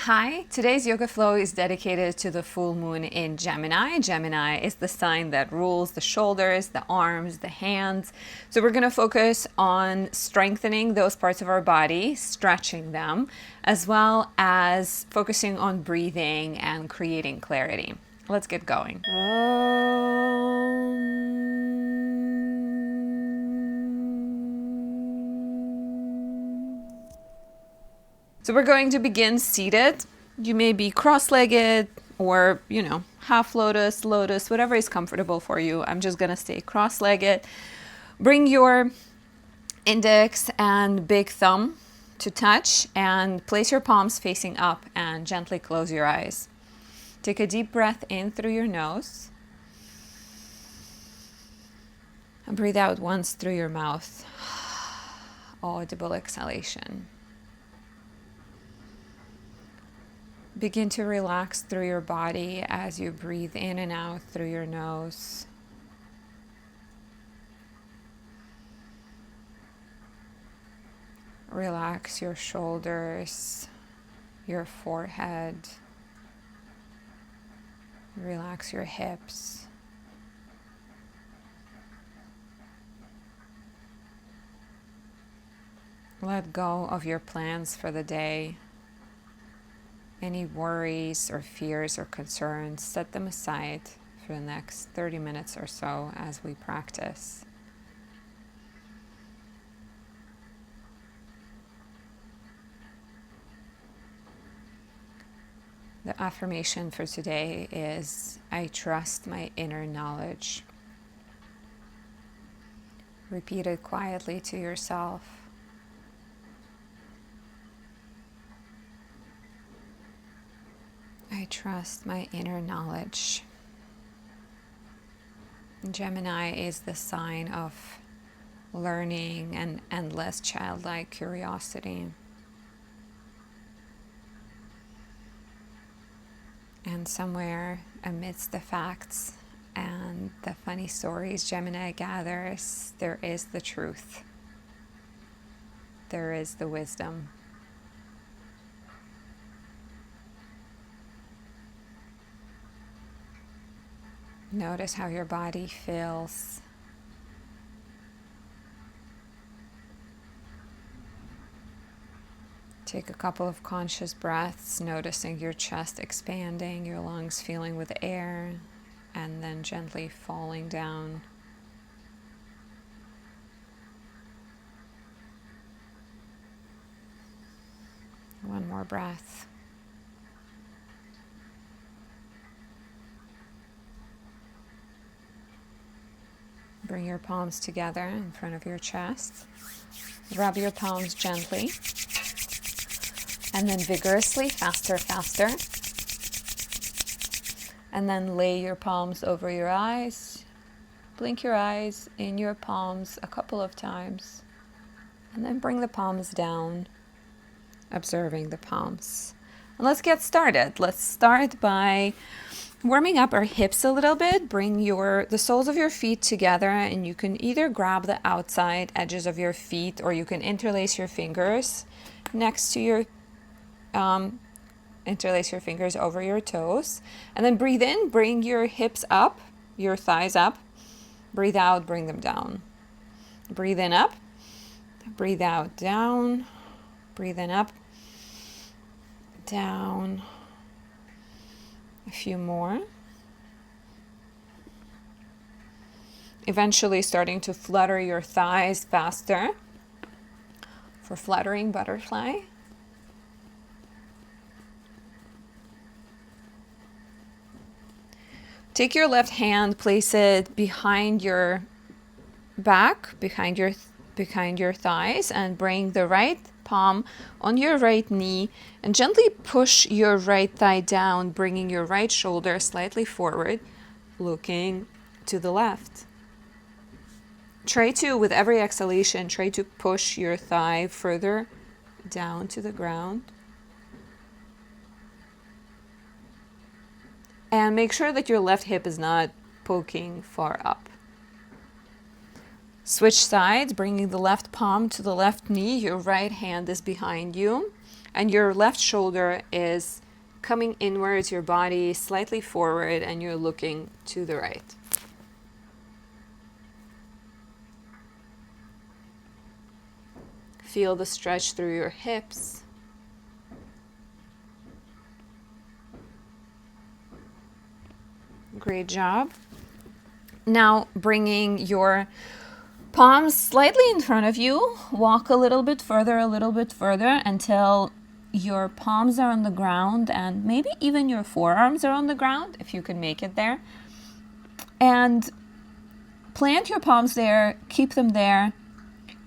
Hi, today's yoga flow is dedicated to the full moon in Gemini. Gemini is the sign that rules the shoulders, the arms, the hands. So we're going to focus on strengthening those parts of our body, stretching them, as well as focusing on breathing and creating clarity. Let's get going. So we're going to begin seated. You may be cross-legged or, half lotus, lotus, whatever is comfortable for you. I'm just going to stay cross-legged. Bring your index and big thumb to touch and place your palms facing up and gently close your eyes. Take a deep breath in through your nose. And breathe out once through your mouth. Audible exhalation. Begin to relax through your body as you breathe in and out through your nose. Relax your shoulders, your forehead. Relax your hips. Let go of your plans for the day. Any worries or fears or concerns, set them aside for the next 30 minutes or so as we practice. The affirmation for today is, I trust my inner knowledge. Repeat it quietly to yourself. I trust my inner knowledge. Gemini is the sign of learning and endless childlike curiosity. And somewhere amidst the facts and the funny stories Gemini gathers, there is the truth. There is the wisdom. Notice how your body feels. Take a couple of conscious breaths, noticing your chest expanding, your lungs filling with air, and then gently falling down. One more breath. Bring your palms together in front of your chest. Rub your palms gently. And then vigorously, faster, faster. And then lay your palms over your eyes. Blink your eyes in your palms a couple of times. And then bring the palms down, observing the palms. And let's get started. Let's start by warming up our hips a little bit. Bring the soles of your feet together, and you can either grab the outside edges of your feet or you can interlace your fingers next to your interlace your fingers over your toes. And then breathe in, bring your hips up, your thighs up. Breathe out, bring them down. Breathe in up, breathe out, down. Breathe in up, down. A few more. Eventually starting to flutter your thighs faster for fluttering butterfly. Take your left hand, place it behind your back, behind your thighs, and bring the right palm on your right knee and gently push your right thigh down, bringing your right shoulder slightly forward, looking to the left. With every exhalation, try to push your thigh further down to the ground. And make sure that your left hip is not poking far up. Switch sides, bringing the left palm to the left knee. Your right hand is behind you. And your left shoulder is coming inwards, your body slightly forward, and you're looking to the right. Feel the stretch through your hips. Great job. Now bringing your palms slightly in front of you. Walk a little bit further until your palms are on the ground and maybe even your forearms are on the ground, if you can make it there. And plant your palms there, keep them there,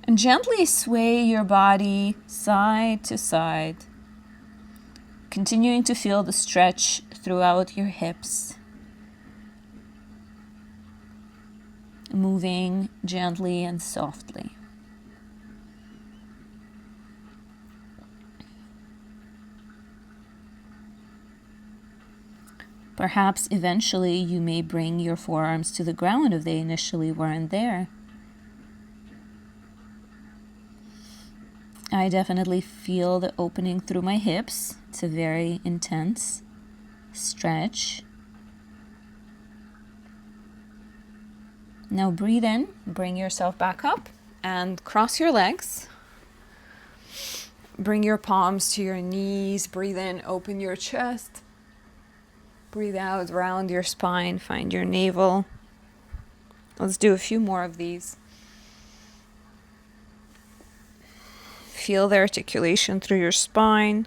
and gently sway your body side to side, continuing to feel the stretch throughout your hips. Moving gently and softly. Perhaps eventually you may bring your forearms to the ground if they initially weren't there. I definitely feel the opening through my hips. It's a very intense stretch. Now breathe in, bring yourself back up and cross your legs. Bring your palms to your knees. Breathe in, open your chest. Breathe out, round your spine, find your navel. Let's do a few more of these. Feel the articulation through your spine.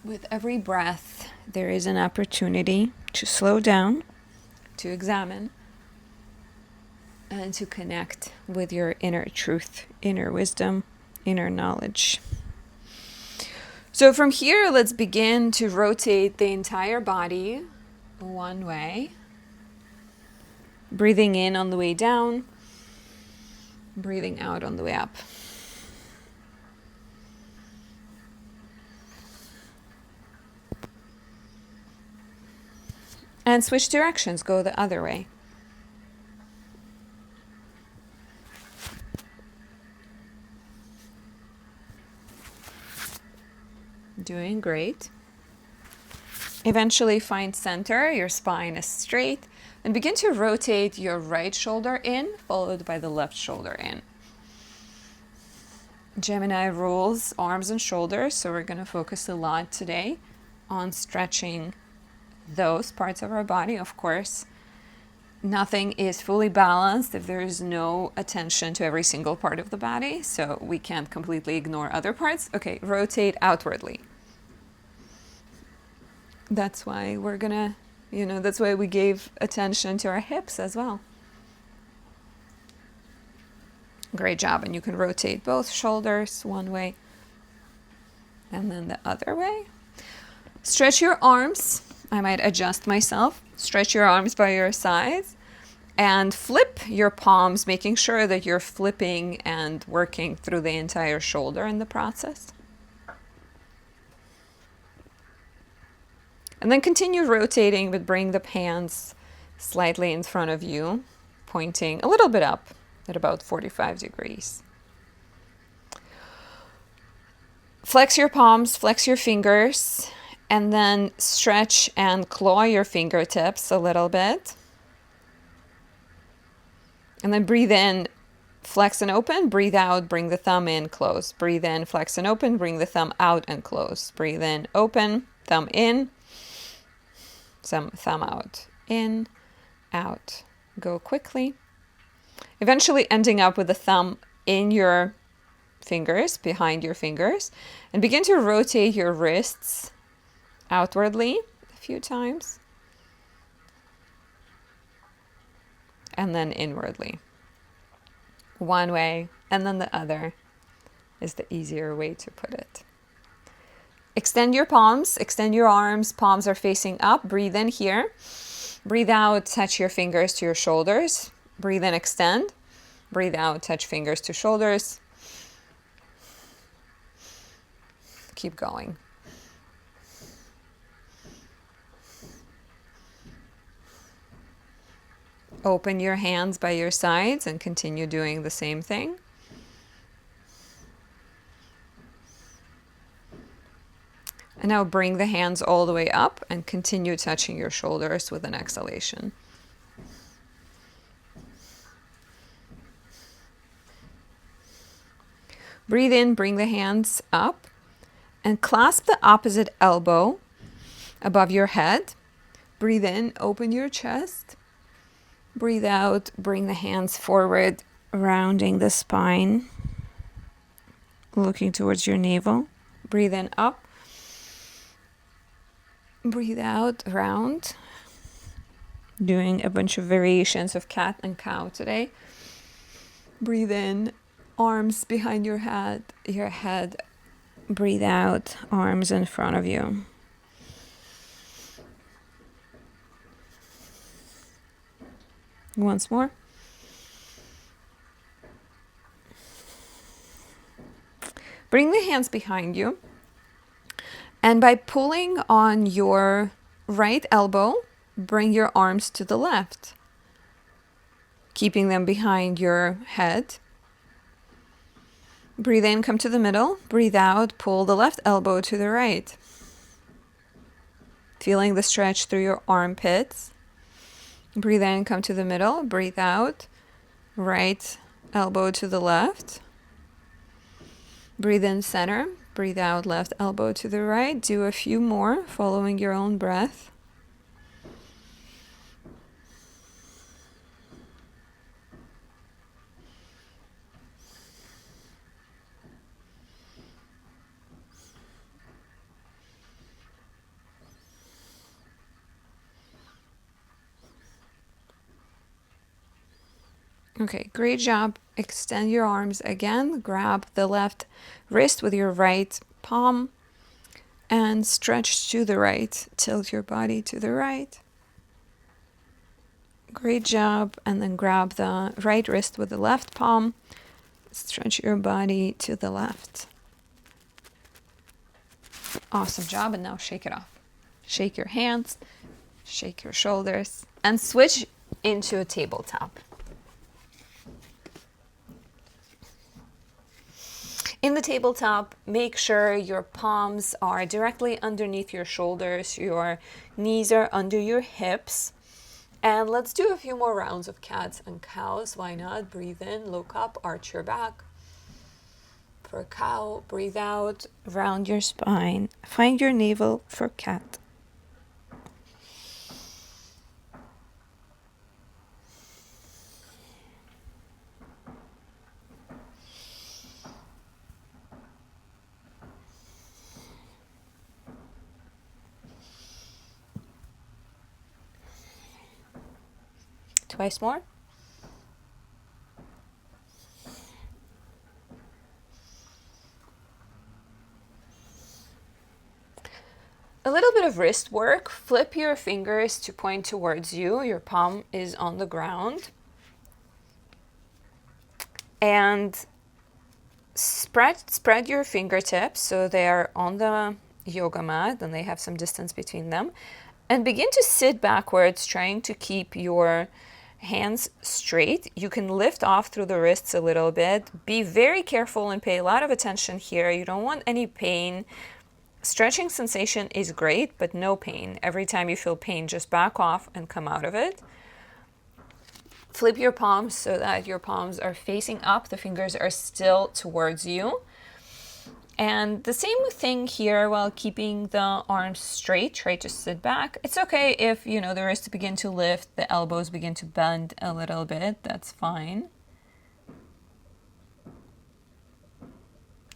With every breath, there is an opportunity to slow down, to examine, and to connect with your inner truth, inner wisdom, inner knowledge. So from here, let's begin to rotate the entire body one way. Breathing in on the way down, breathing out on the way up. And switch directions, go the other way. Doing great. Eventually find center, your spine is straight, and begin to rotate your right shoulder in, followed by the left shoulder in. Gemini rules arms and shoulders, so we're going to focus a lot today on stretching those parts of our body. Of course, nothing is fully balanced if there is no attention to every single part of the body, so we can't completely ignore other parts. Okay, rotate outwardly. That's why we're gonna, that's why we gave attention to our hips as well. Great job. And you can rotate both shoulders one way and then the other way. Stretch your arms. I might adjust myself. Stretch your arms by your sides and flip your palms, making sure that you're flipping and working through the entire shoulder in the process. And then continue rotating, but bring the hands slightly in front of you, pointing a little bit up at about 45 degrees. Flex your palms, flex your fingers, and then stretch and claw your fingertips a little bit. And then breathe in, flex and open, breathe out, bring the thumb in, close. Breathe in, flex and open, bring the thumb out and close. Breathe in, open, thumb in, thumb out, in, out. Go quickly. Eventually ending up with the thumb in your fingers, behind your fingers, and begin to rotate your wrists outwardly a few times, and then inwardly. One way, and then the other is the easier way to put it. Extend your palms, extend your arms, palms are facing up. Breathe in here. Breathe out, touch your fingers to your shoulders. Breathe in, extend. Breathe out, touch fingers to shoulders. Keep going. Open your hands by your sides and continue doing the same thing. And now bring the hands all the way up and continue touching your shoulders with an exhalation. Breathe in, bring the hands up and clasp the opposite elbow above your head. Breathe in, open your chest. Breathe out, bring the hands forward, rounding the spine, looking towards your navel. Breathe in, up. Breathe out, round. Doing a bunch of variations of cat and cow today. Breathe in, arms behind your head. Breathe out, arms in front of you. Once more. Bring the hands behind you. And by pulling on your right elbow, bring your arms to the left, keeping them behind your head. Breathe in, come to the middle. Breathe out, pull the left elbow to the right. Feeling the stretch through your armpits. Breathe in, come to the middle. Breathe out, right elbow to the left. Breathe in, center. Breathe out, left elbow to the right. Do a few more, following your own breath. Okay, great job. Extend your arms again. Grab the left wrist with your right palm and stretch to the right. Tilt your body to the right. Great job. And then grab the right wrist with the left palm. Stretch your body to the left. Awesome job. And now shake it off. Shake your hands, shake your shoulders, and switch into a tabletop. In the tabletop, make sure your palms are directly underneath your shoulders, your knees are under your hips. And let's do a few more rounds of cats and cows. Why not? Breathe in, look up, arch your back. For cow, breathe out, round your spine. Find your navel for cat. Twice more. A little bit of wrist work. Flip your fingers to point towards you. Your palm is on the ground. And spread your fingertips so they are on the yoga mat and they have some distance between them. And begin to sit backwards, trying to keep your hands straight. You can lift off through the wrists a little bit. Be very careful and pay a lot of attention here. You don't want any pain. Stretching sensation is great, but no pain. Every time you feel pain, just back off and come out of it. Flip your palms so that your palms are facing up. The fingers are still towards you. And the same thing here while keeping the arms straight. Try to sit back. It's okay if, the wrists begin to lift, the elbows begin to bend a little bit. That's fine.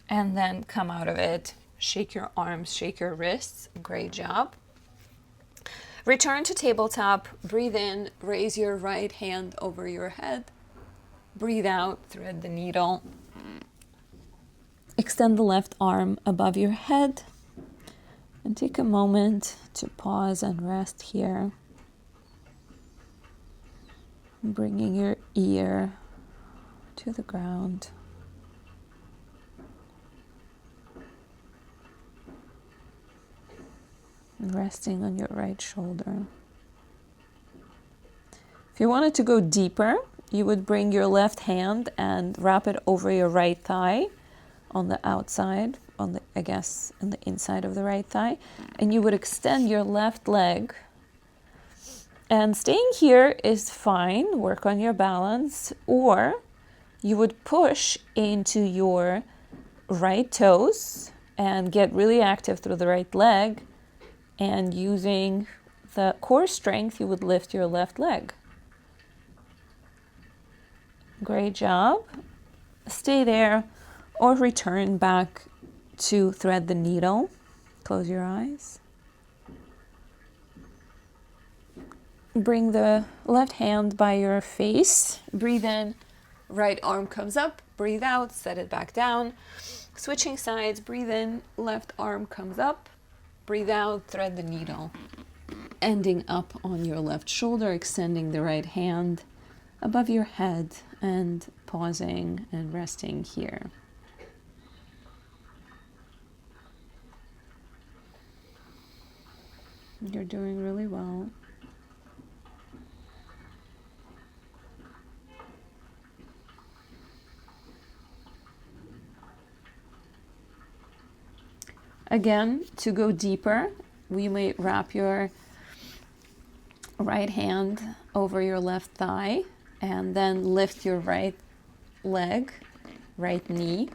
And then come out of it. Shake your arms, shake your wrists. Great job. Return to tabletop. Breathe in. Raise your right hand over your head. Breathe out. Thread the needle. Extend the left arm above your head and take a moment to pause and rest here. Bringing your ear to the ground. And resting on your right shoulder. If you wanted to go deeper, you would bring your left hand and wrap it over your right thigh. On the outside, on the I guess, in the inside of the right thigh. And you would extend your left leg. And staying here is fine. Work on your balance. Or you would push into your right toes and get really active through the right leg. And using the core strength, you would lift your left leg. Great job. Stay there or return back to thread the needle. Close your eyes. Bring the left hand by your face. Breathe in. Right arm comes up. Breathe out. Set it back down. Switching sides. Breathe in. Left arm comes up. Breathe out. Thread the needle. Ending up on your left shoulder. Extending the right hand above your head and pausing and resting here. You're doing really well. Again, to go deeper, we may wrap your right hand over your left thigh and then lift your right leg, right knee.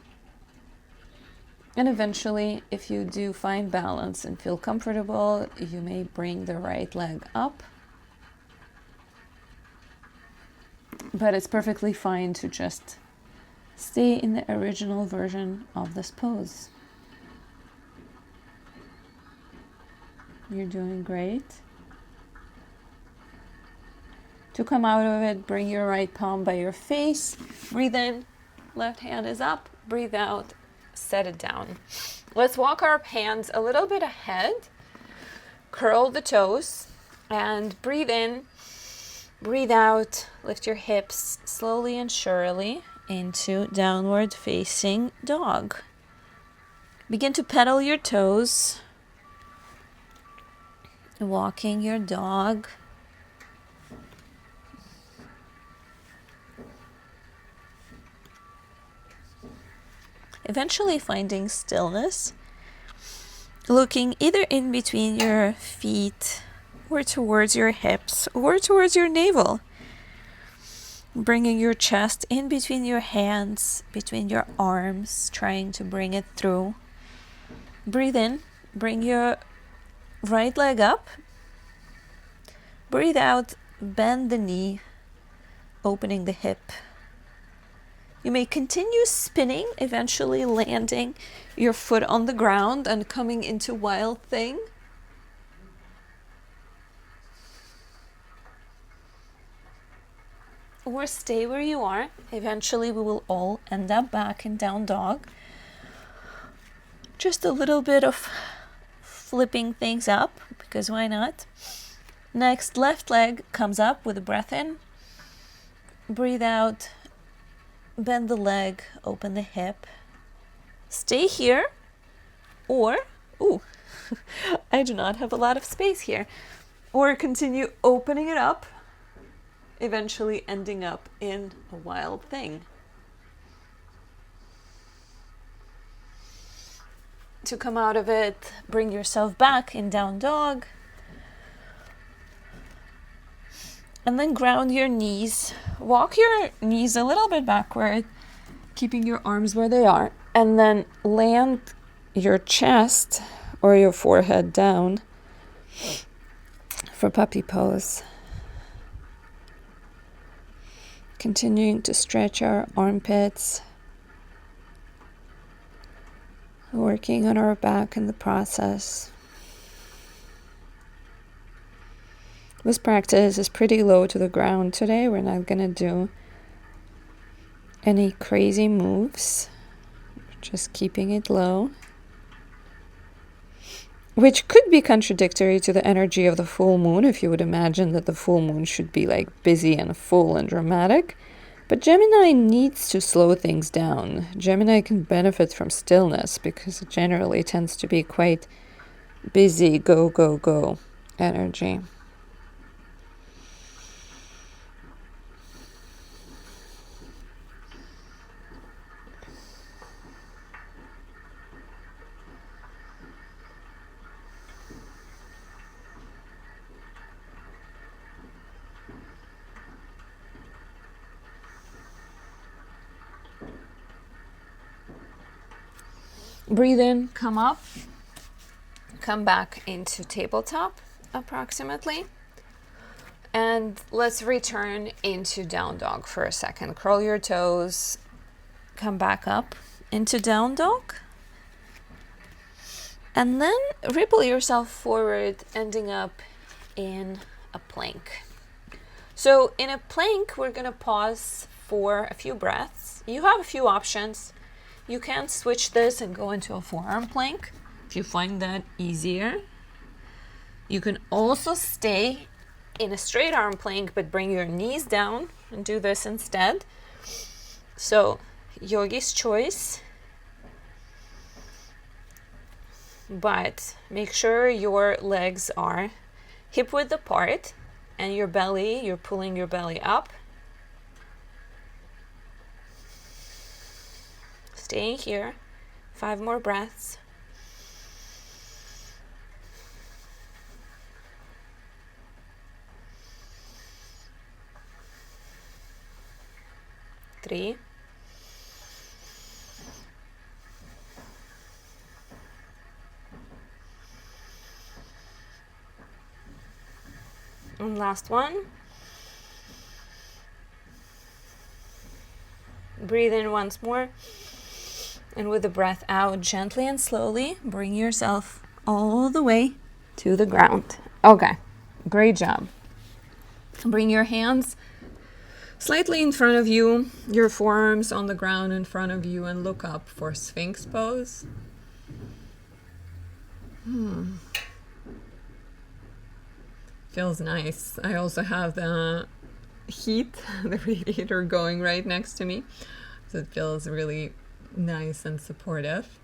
And eventually, if you do find balance and feel comfortable, you may bring the right leg up. But it's perfectly fine to just stay in the original version of this pose. You're doing great. To come out of it, bring your right palm by your face. Breathe in, left hand is up. Breathe out, set it down. Let's walk our hands a little bit ahead. Curl the toes and breathe in. Breathe out, lift your hips slowly and surely into downward facing dog. Begin to pedal your toes, walking your dog. Eventually finding stillness, looking either in between your feet or towards your hips or towards your navel. Bringing your chest in between your hands, between your arms, trying to bring it through. Breathe in, bring your right leg up. Breathe out, bend the knee, opening the hip. You may continue spinning, eventually landing your foot on the ground and coming into wild thing. Or stay where you are. Eventually we will all end up back in down dog. Just a little bit of flipping things up, because why not? Next, left leg comes up with a breath in. Breathe out. Bend the leg, open the hip. Stay here. Or, I do not have a lot of space here. Or continue opening it up, eventually ending up in a wild thing. To come out of it, bring yourself back in down dog. And then ground your knees. Walk your knees a little bit backward, keeping your arms where they are. And then land your chest or your forehead down for puppy pose. Continuing to stretch our armpits. Working on our back in the process. This practice is pretty low to the ground today. We're not going to do any crazy moves. Just keeping it low. Which could be contradictory to the energy of the full moon, if you would imagine that the full moon should be like busy and full and dramatic. But Gemini needs to slow things down. Gemini can benefit from stillness because it generally tends to be quite busy, go, go, go energy. Breathe in, come up, come back into tabletop approximately. And let's return into down dog for a second. Curl your toes, come back up into down dog. And then ripple yourself forward, ending up in a plank. So in a plank, we're going to pause for a few breaths. You have a few options. You can switch this and go into a forearm plank if you find that easier. You can also stay in a straight arm plank, but bring your knees down and do this instead. So, yogi's choice. But make sure your legs are hip width apart and your belly, you're pulling your belly up. Staying here. 5 more breaths. Three. And last one. Breathe in once more. And with the breath out, gently and slowly, bring yourself all the way to the ground. Okay, great job. Bring your hands slightly in front of you, your forearms on the ground in front of you, and look up for Sphinx pose. Feels nice. I also have the heat, the radiator going right next to me, so it feels really nice and supportive.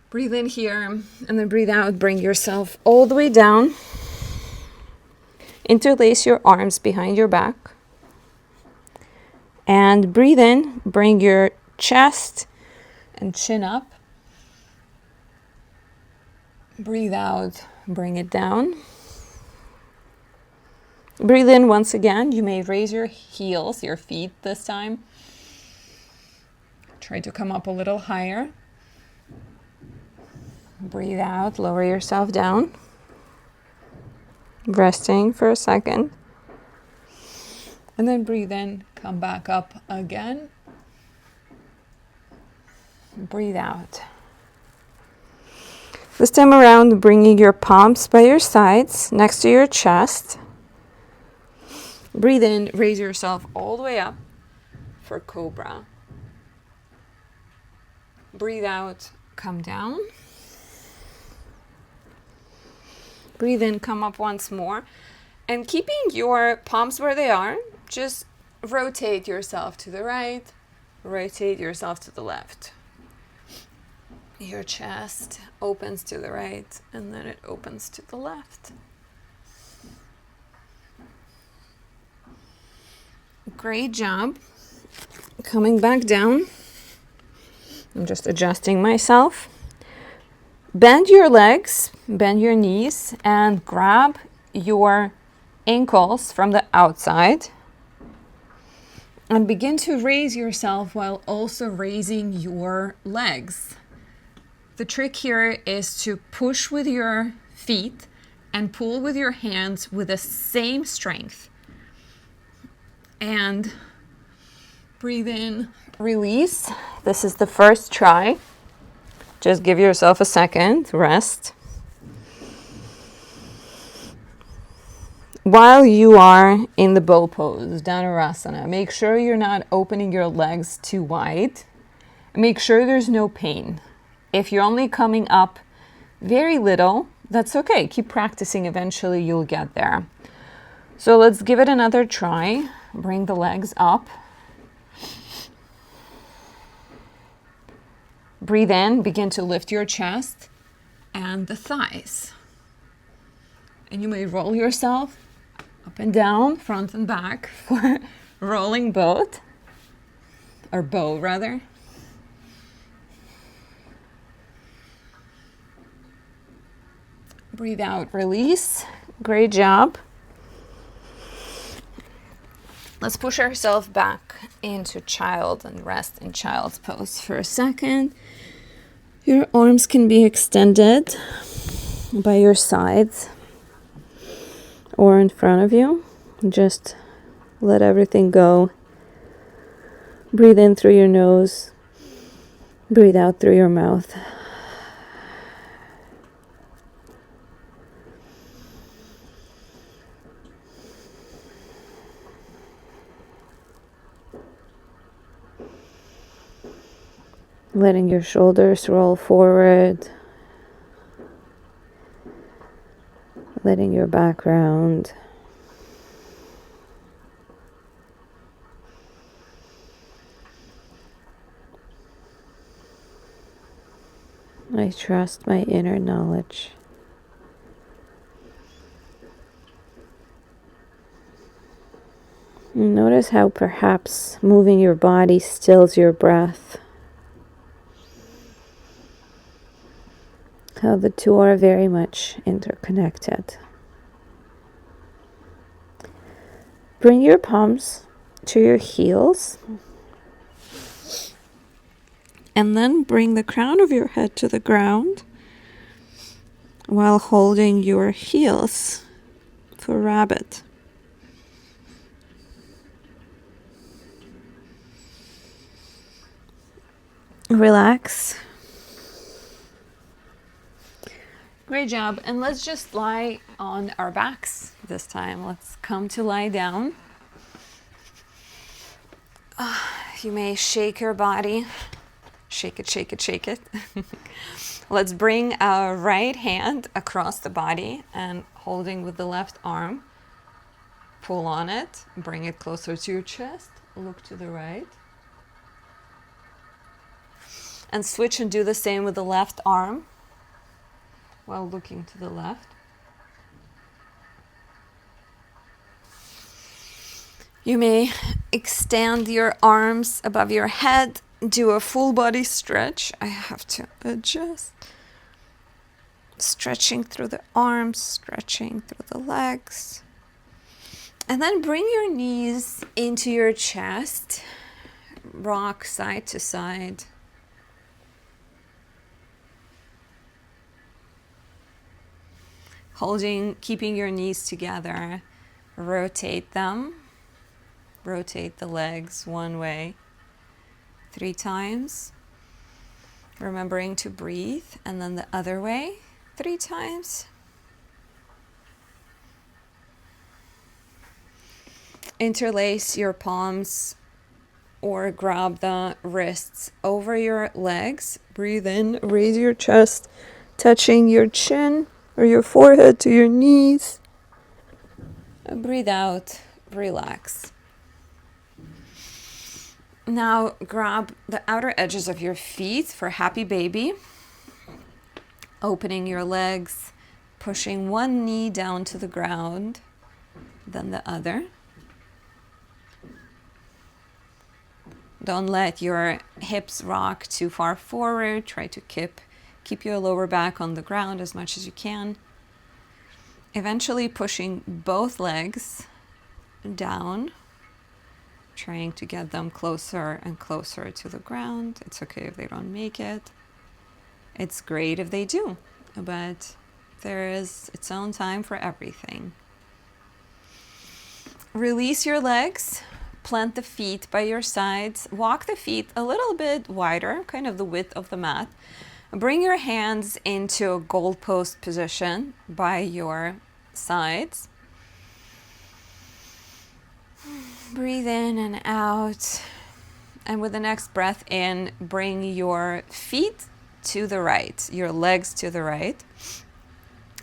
Breathe in here and then breathe out. Bring yourself all the way down. Interlace your arms behind your back. And breathe in. Bring your chest and chin up. Breathe out. Bring it down. Breathe in once again. You may raise your heels, your feet this time. Try to come up a little higher. Breathe out, lower yourself down. Resting for a second. And then breathe in, come back up again. Breathe out. This time around, bringing your palms by your sides, next to your chest. Breathe in, raise yourself all the way up for Cobra. Breathe out, come down. Breathe in, come up once more. And keeping your palms where they are, just rotate yourself to the right, rotate yourself to the left. Your chest opens to the right, and then it opens to the left. Great job. Coming back down. I'm just adjusting myself. Bend your legs, bend your knees, and grab your ankles from the outside. And begin to raise yourself while also raising your legs. The trick here is to push with your feet and pull with your hands with the same strength. And breathe in, release. This is the first try. Just give yourself a second, rest. While you are in the bow pose, Dhanurasana, make sure you're not opening your legs too wide. Make sure there's no pain. If you're only coming up very little, that's okay. Keep practicing. Eventually you'll get there. So let's give it another try. Bring the legs up. Breathe in. Begin to lift your chest and the thighs. And you may roll yourself up and down, front and back for rolling boat, or bow rather. Breathe out, release. Great job. Let's push ourselves back into child and rest in child's pose for a second. Your arms can be extended by your sides or in front of you. Just let everything go. Breathe in through your nose. Breathe out through your mouth. Letting your shoulders roll forward. Letting your back round. I trust my inner knowledge. Notice how perhaps moving your body stills your breath. How the two are very much interconnected. Bring your palms to your heels. And then bring the crown of your head to the ground while holding your heels for rabbit. Relax. Great job. And let's just lie on our backs this time. Let's come to lie down. You may shake your body. Shake it, shake it, shake it. Let's bring our right hand across the body and holding with the left arm. Pull on it. Bring it closer to your chest. Look to the right. And switch and do the same with the left arm while looking to the left. You may extend your arms above your head. Do a full body stretch. I have to adjust. Stretching through the arms, stretching through the legs. And then bring your knees into your chest. Rock side to side. Keeping your knees together. Rotate them. Rotate the legs one way 3 times. Remembering to breathe. And then the other way 3 times. Interlace your palms or grab the wrists over your legs. Breathe in, raise your chest, touching your chin or your forehead to your knees. And breathe out, relax. Now grab the outer edges of your feet for happy baby. Opening your legs, pushing one knee down to the ground, then the other. Don't let your hips rock too far forward. Try to keep your lower back on the ground as much as you can. Eventually pushing both legs down, trying to get them closer and closer to the ground. It's okay if they don't make it. It's great if they do, but there is its own time for everything. Release your legs. Plant the feet by your sides. Walk the feet a little bit wider, kind of the width of the mat. Bring your hands into a goalpost position by your sides. Breathe in and out. And with the next breath in, bring your feet to the right, your legs to the right.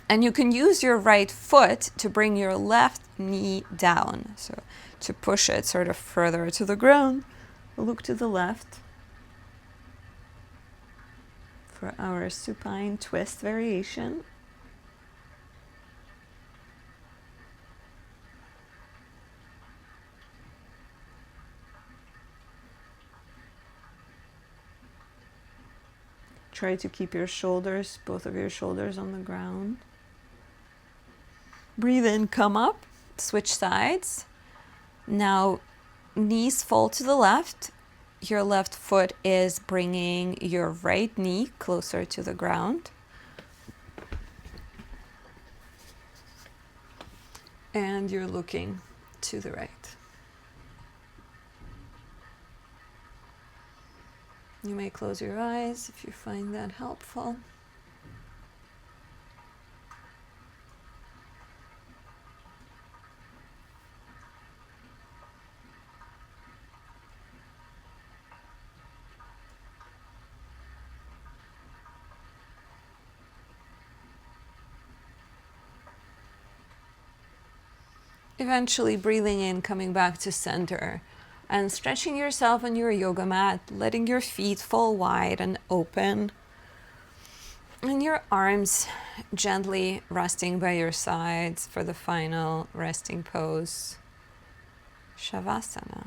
And you can use your right foot to bring your left knee down. So to push it sort of further to the ground, look to the left for our supine twist variation. Try to keep your shoulders, both of your shoulders on the ground. Breathe in, come up, switch sides. Now, knees fall to the left, your left foot is bringing your right knee closer to the ground. And you're looking to the right. You may close your eyes if you find that helpful. Eventually breathing in, coming back to center and stretching yourself on your yoga mat, letting your feet fall wide and open. And your arms gently resting by your sides for the final resting pose, Shavasana.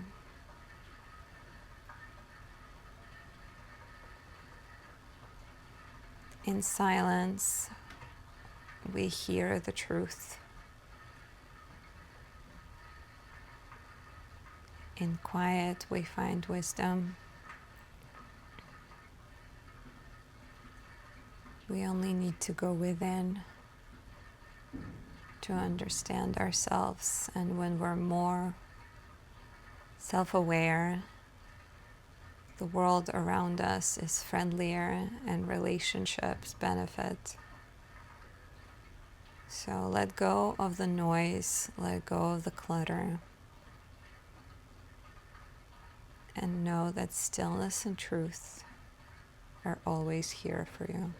In silence, we hear the truth. In quiet, we find wisdom. We only need to go within to understand ourselves, and when we're more self-aware, the world around us is friendlier and relationships benefit. So let go of the noise, let go of the clutter, and know that stillness and truth are always here for you.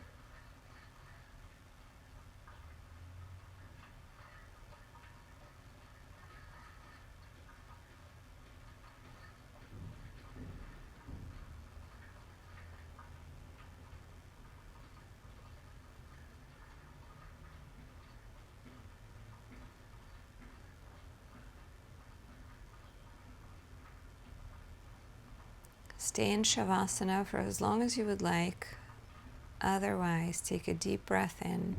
Stay in Shavasana for as long as you would like. Otherwise, take a deep breath in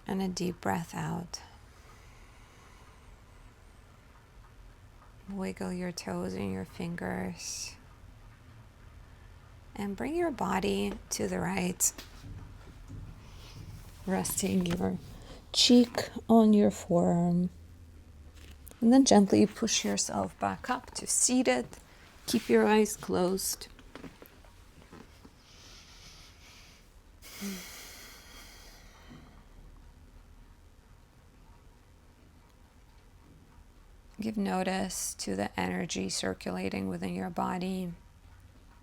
and a deep breath out. Wiggle your toes and your fingers. And bring your body to the right, resting your cheek on your forearm. And then gently push yourself back up to seated. Keep your eyes closed. Give notice to the energy circulating within your body,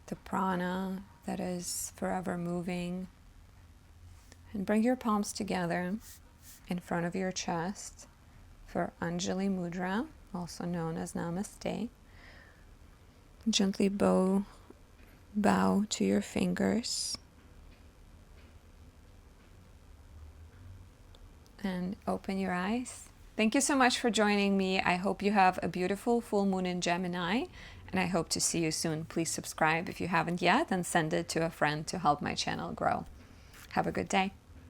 the prana that is forever moving. And bring your palms together in front of your chest for Anjali Mudra, also known as Namaste. Gently bow to your fingers and open your eyes. Thank you so much for joining me. I hope you have a beautiful full moon in Gemini, and I hope to see you soon. Please subscribe if you haven't yet, and send it to a friend to help my channel grow. Have a good day.